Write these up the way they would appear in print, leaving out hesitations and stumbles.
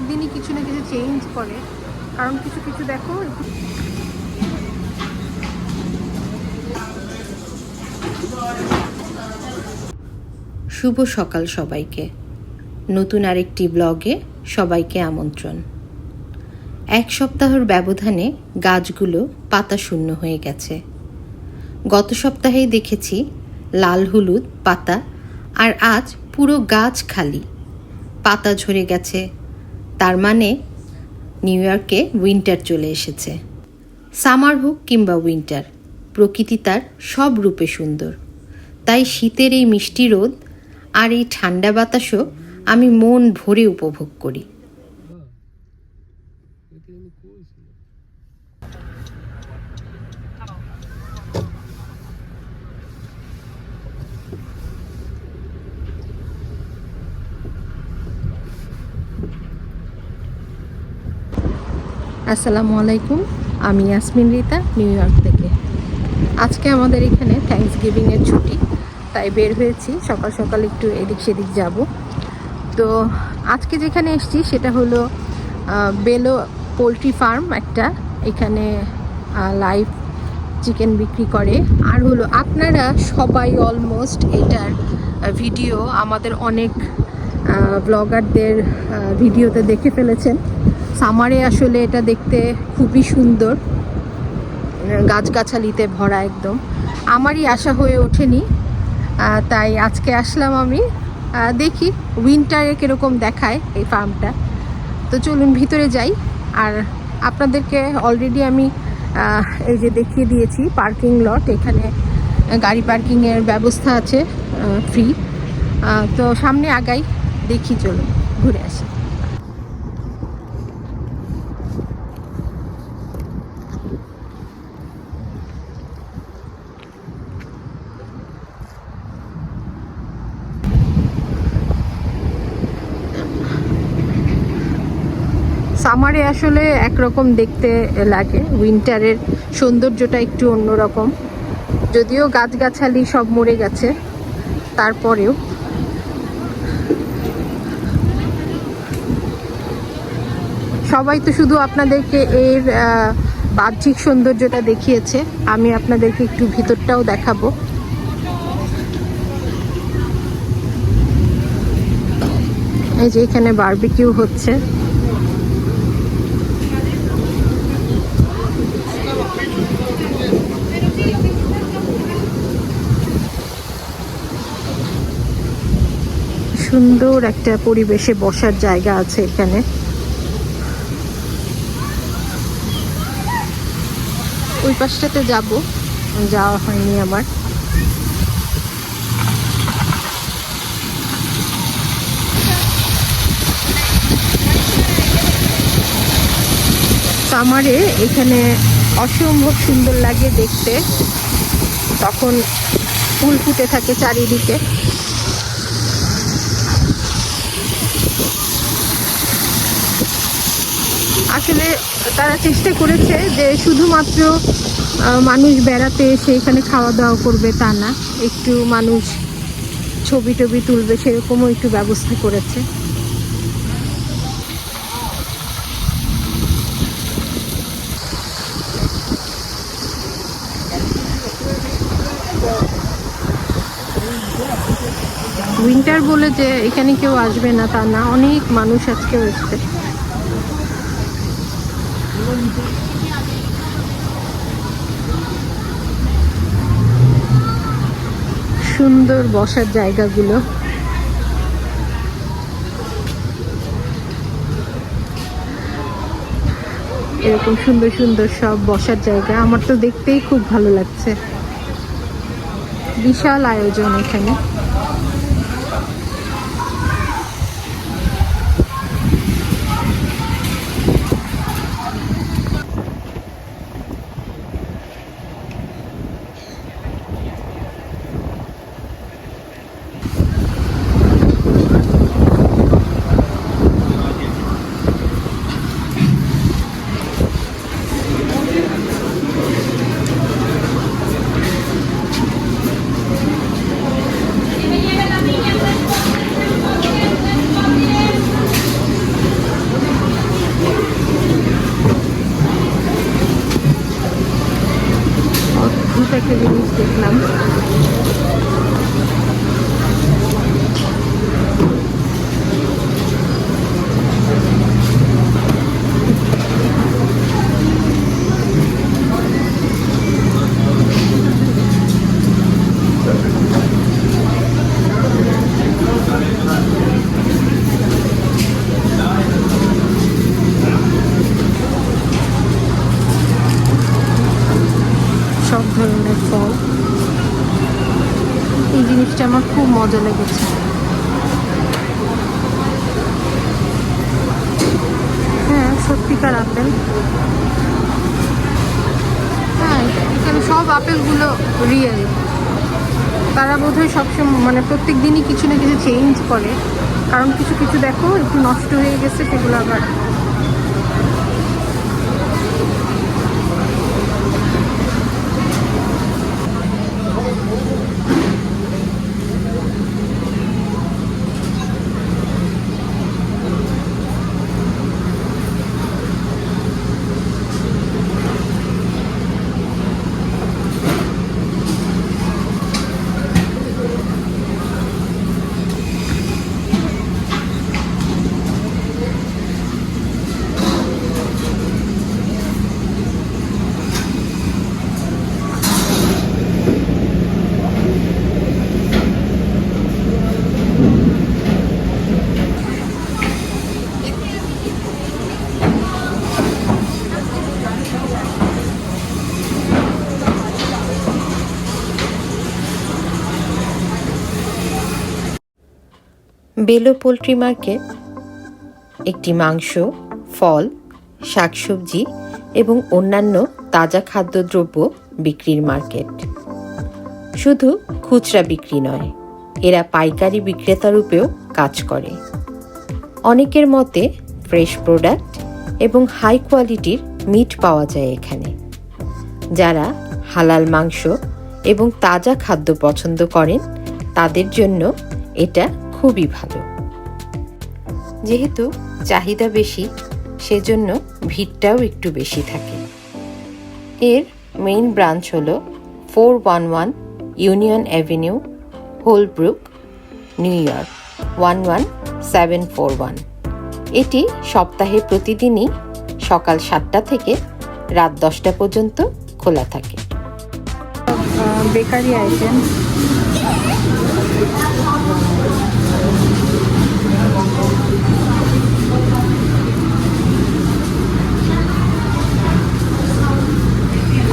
প্রত্যেকদিনই কিছু না কিছু চেঞ্জ করে, কারণ কিছু কিছু দেখো। শুভ সকাল সবাইকে। নতুন আরেকটি ব্লগে সবাইকে আমন্ত্রণ। এক সপ্তাহের ব্যবধানে গাছগুলো পাতা শূন্য হয়ে গেছে। গত সপ্তাহেই দেখেছি লাল হলুদ পাতা, আর আজ পুরো গাছ খালি, পাতা ঝরে গেছে। তার মানে নিউ ইয়র্কে উইন্টার চলে এসেছে। সামার হোক কিংবা উইন্টার, প্রকৃতি তার সব রূপে সুন্দর। তাই শীতের এই মিষ্টি রোদ আর এই ঠান্ডা বাতাসও আমি মন ভরে উপভোগ করি। আসসালামু আলাইকুম, আমি ইয়াসমিন রিতা, নিউ ইয়র্ক থেকে। আজকে আমাদের এখানে থ্যাঙ্কসগিভিংয়ের ছুটি, তাই বের হয়েছি সকাল সকাল একটু এদিক সেদিক যাব। তো আজকে যেখানে এসেছি সেটা হলো বেলো পোলট্রি ফার্ম একটা। এখানে লাইভ চিকেন বিক্রি করে। আর হলো আপনারা সবাই অলমোস্ট এটার ভিডিও আমাদের অনেক ব্লগারদের ভিডিওতে দেখে ফেলেছেন। সামারে আসলে এটা দেখতে খুবই সুন্দর, গাছগাছালিতে ভরা একদম। আমারই আশা হয়ে ওঠেনি, তাই আজকে আসলাম আমি। দেখি উইন্টারে কীরকম দেখায় এই ফার্মটা। তো চলুন ভিতরে যাই। আর আপনাদেরকে অলরেডি আমি এই যে দেখিয়ে দিয়েছি পার্কিং লট। এখানে গাড়ি পার্কিংয়ের ব্যবস্থা আছে, ফ্রি। তো সামনে আগাই, দেখি, চলুন ঘুরে আসি। সামারে আসলে একরকম দেখতে লাগে, উইন্টারের সৌন্দর্যটা একটু অন্যরকম। যদিও গাছগাছালি সব মরে গেছে, তারপরেও সবাই তো শুধু আপনাদেরকে এর বাহ্যিক সৌন্দর্যটা দেখিয়েছে, আমি আপনাদেরকে একটু ভিতরটাও দেখাবো। এই যে এখানে বারবিকিউ হচ্ছে। সুন্দর একটা পরিবেশে বসার জায়গা আছে এখানে। ওই পাশটাতে যাব, যাওয়া হয়নি আমার। সামারে এখানে অসম্ভব সুন্দর লাগে দেখতে, তখন ফুল ফুটে থাকে চারিদিকে। আসলে তারা চেষ্টা করেছে যে শুধুমাত্র মানুষ বেড়াতে এসে এখানে খাওয়া দাওয়া করবে তা না, একটু মানুষ ছবি টবি তুলবে সেরকমও একটু ব্যবস্থা করেছে। উইন্টার বলে যে এখানে কেউ আসবে না তা না, অনেক মানুষ আজকেও এসছে। সুন্দর বসার জায়গাগুলো, এরকম সুন্দর সুন্দর সব বসার জায়গা। আমার তো দেখতেই খুব ভালো লাগছে। বিশাল আয়োজন এখানে। একটা জিনিস দেখলাম। সব ধরনের ফল, এই জিনিসটা আমার খুব মজা লেগেছে। হ্যাঁ, সত্যিকার আপেল। হ্যাঁ, এখানে সব আপেলগুলো রিয়েল। তারা বোধহয় সবসময় মানে প্রত্যেক দিনই কিছু না কিছু চেঞ্জ করে, কারণ কিছু কিছু দেখো একটু নষ্ট হয়ে গেছে, সেগুলো আবার বেলো পোলট্রি মার্কেট একটি মাংস, ফল, শাকসবজি এবং অন্যান্য তাজা খাদ্যদ্রব্য বিক্রির মার্কেট। শুধু খুচরা বিক্রি নয়, এরা পাইকারি বিক্রেতা রূপেও কাজ করে। অনেকের মতে ফ্রেশ প্রোডাক্ট এবং হাই কোয়ালিটির মিট পাওয়া যায় এখানে। যারা হালাল মাংস এবং তাজা খাদ্য পছন্দ করেন তাদের জন্য এটা খুবই ভালো। যেহেতু চাহিদা বেশি, সেজন্য ভিড়টাও একটু বেশি থাকে। এর মেইন ব্রাঞ্চ হলো 411 ইউনিয়ন অ্যাভিনিউ, হোলব্রুক, নিউ ইয়র্ক 11741। এটি সপ্তাহে প্রতিদিনই সকাল 7টা থেকে রাত 10টা পর্যন্ত খোলা থাকে। বেকারি আইটেম,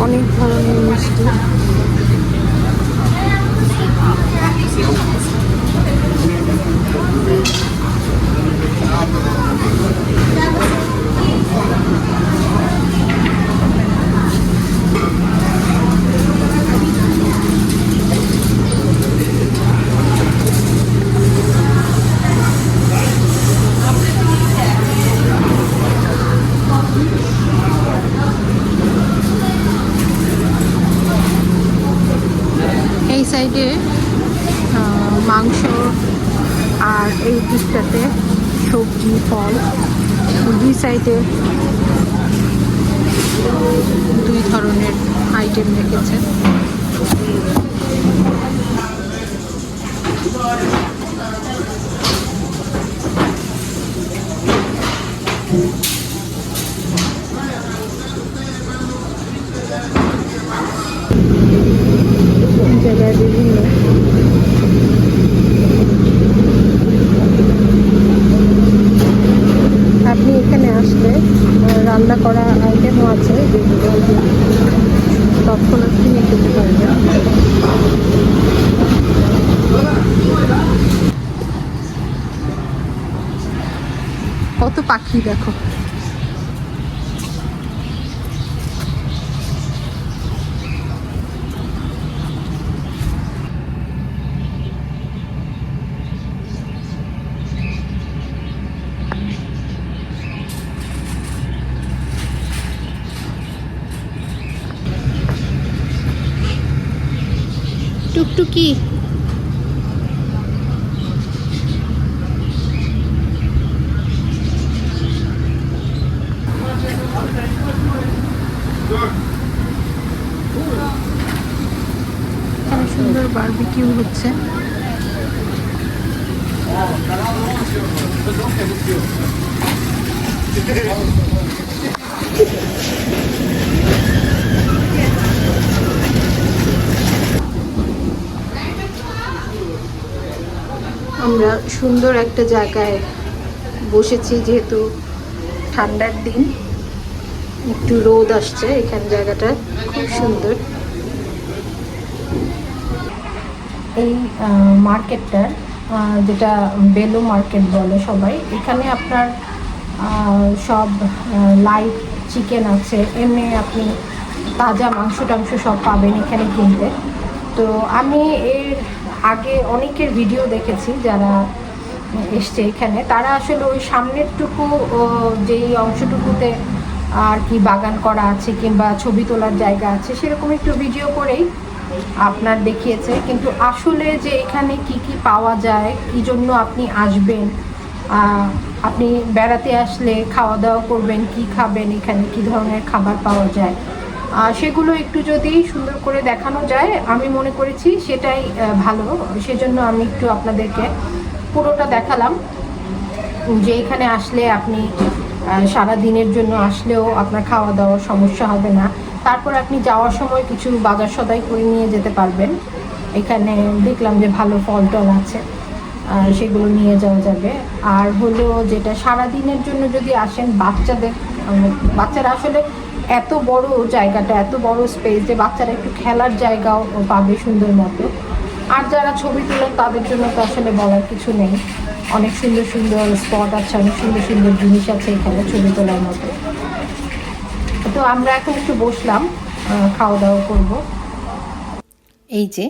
অনেক ধরনের মিষ্টি। এই সাইডে মাংস, আর এই দিকটাতে সবজি, ফল। দুই সাইডে দুই ধরনের আইটেম রেখেছে। জায়গায় বিভিন্ন আপনি এখানে আসলে রান্না করা আইটেমও আছে, যেগুলো তৎক্ষণাৎ কিনে খেতে পারবেন। কত পাখি দেখো! টুকটুকি, সুন্দর বারবিকিউ হচ্ছে। আমরা সুন্দর একটা জায়গায় বসেছি, যেহেতু ঠান্ডার দিন, একটু রোদ আসছে। এখানে জায়গাটা খুব সুন্দর। এই মার্কেটটার, যেটা বেলু মার্কেট বলে সবাই, এখানে আপনার সব লাইভ চিকেন আছে, এমনি আপনি তাজা মাংস টাংস সব পাবেন এখানে কিনতে। তো আমি এর আগে অনেকের ভিডিও দেখেছি যারা এসছে এখানে, তারা আসলে ওই সামনেরটুকু যেই অংশটুকুতে আর কি বাগান করা আছে কিংবা ছবি তোলার জায়গা আছে সেরকম একটু ভিডিও করেই আপনার দেখিয়েছে, কিন্তু আসলে যে এখানে কি কি পাওয়া যায়, কি জন্য আপনি আসবেন, আপনি বেড়াতে আসলে খাওয়া দাওয়া করবেন, কি খাবেন, এখানে কি ধরনের খাবার পাওয়া যায়, সেগুলো একটু যদি সুন্দর করে দেখানো যায় আমি মনে করেছি সেটাই ভালো। সেজন্য আমি একটু আপনাদেরকে পুরোটা দেখালাম, যে এখানে আসলে আপনি সারা দিনের জন্য আসলেও আপনার খাওয়া দাওয়ার সমস্যা হবে না। তারপর আপনি যাওয়ার সময় কিছু বাজার সদাই করে নিয়ে যেতে পারবেন। এখানে দেখলাম যে ভালো ফল টল আছে, সেগুলো নিয়ে যাওয়া যাবে। আর হলো যেটা সারা দিনের জন্য যদি আসেন বাচ্চারা আসলে এত বড় জায়গাটা, এত বড় স্পেস, যে বাচ্চারা একটু খেলার জায়গাও পাবে সুন্দর মতো। আর যারা ছবি তোলেন তাদের জন্য তো আসলে বলার কিছু নেই, অনেক সুন্দর সুন্দর স্পট আছে, অনেক সুন্দর সুন্দর জিনিস আছে এখানে ছবি তোলার মতো। তো আমরা এখন একটু বসলাম, খাওয়া দাওয়া করব। এই যে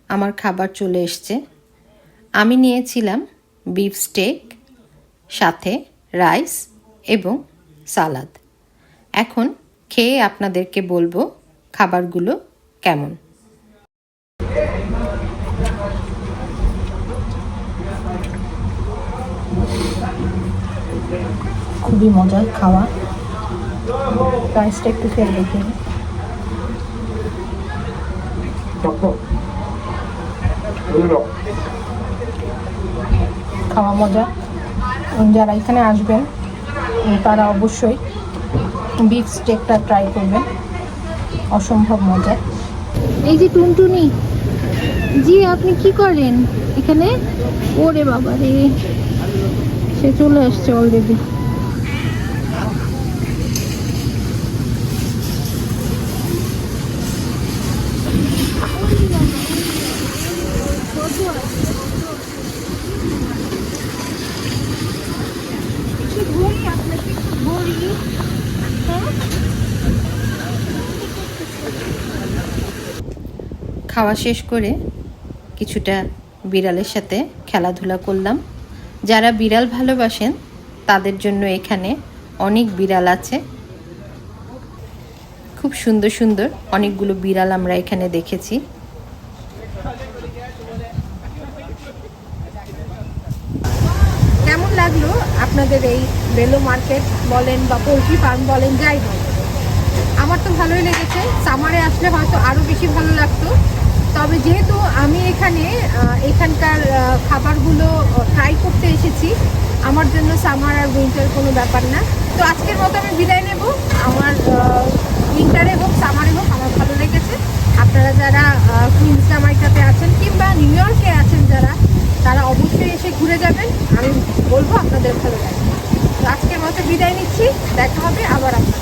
আমার খাবার চলে এসছে। আমি নিয়েছিলাম বিফ স্টেক, সাথে রাইস এবং সালাদ। এখন খেয়ে আপনাদেরকে বলবো খাবারগুলো কেমন। খুবই মজার খাওয়া। রাইসটা একটু খেয়ে দেখি। খাওয়া মজা। যারা এখানে আসবেন তারা অবশ্যই বিফ স্টেকটা ট্রাই করবেন, অসম্ভব মজা। এই যে টুনটুনি জি, আপনি কি করেন এখানে? ওরে বাবা রে, সে চলে আসছে অলরেডি। খাওয়া শেষ করে কিছুটা বিড়ালের সাথে খেলাধুলা করলাম। যারা বিড়াল ভালোবাসেন তাদের জন্য এখানে অনেক বিড়াল আছে। খুব সুন্দর সুন্দর অনেকগুলো বিড়াল আমরা এখানে দেখেছি। কেমন লাগলো আপনাদের এই বেলু মার্কেট বলেন বা পোলট্রি ফার্ম বলেন, যাই হোক, আমার তো ভালোই লেগেছে। সামারে আসলে হয়তো আরও বেশি ভালো লাগতো, তবে যেহেতু আমি এখানকার খাবারগুলো ট্রাই করতে এসেছি, আমার জন্য সামার আর উইন্টার কোনো ব্যাপার না। তো আজকের মতো আমি বিদায় নেব। আমার উইন্টারে হোক সামারে হোক আমার ভালো লেগেছে। আপনারা যারা কুইন্স জামাইকাতে আছেন কিংবা নিউ ইয়র্কে আছেন যারা, তারা অবশ্যই এসে ঘুরে যাবেন, আমি বলবো আপনাদের ভালো লাগবে। তো আজকের মতো বিদায় নিচ্ছি, দেখা হবে আবার আপনার।